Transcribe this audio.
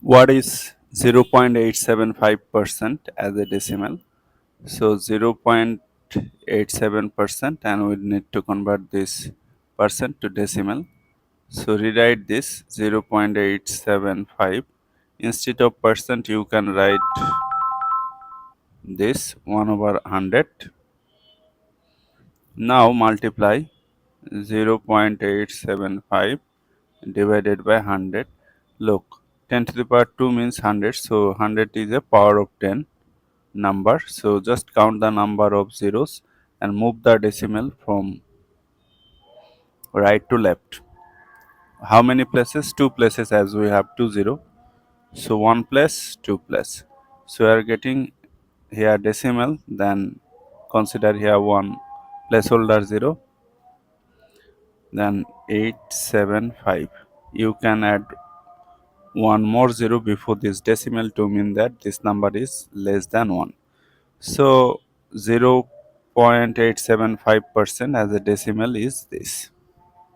What is 0.875% as a decimal? So 0.87%, and we need to convert this percent to decimal. So rewrite this 0.875. Instead of percent, you can write this 1 over 100. Now multiply 0.875 divided by 100. Look, 10 to the power 2 means 100, so 100 is a power of 10 number. So just count the number of zeros and move the decimal from right to left. How many places? 2 places, as we have 2 0. So 1 place, 2 place. So we are getting here decimal, then consider here one placeholder 0, then 875. You can add one more 0 before this decimal to mean that this number is less than 1. So 0.875% as a decimal is this.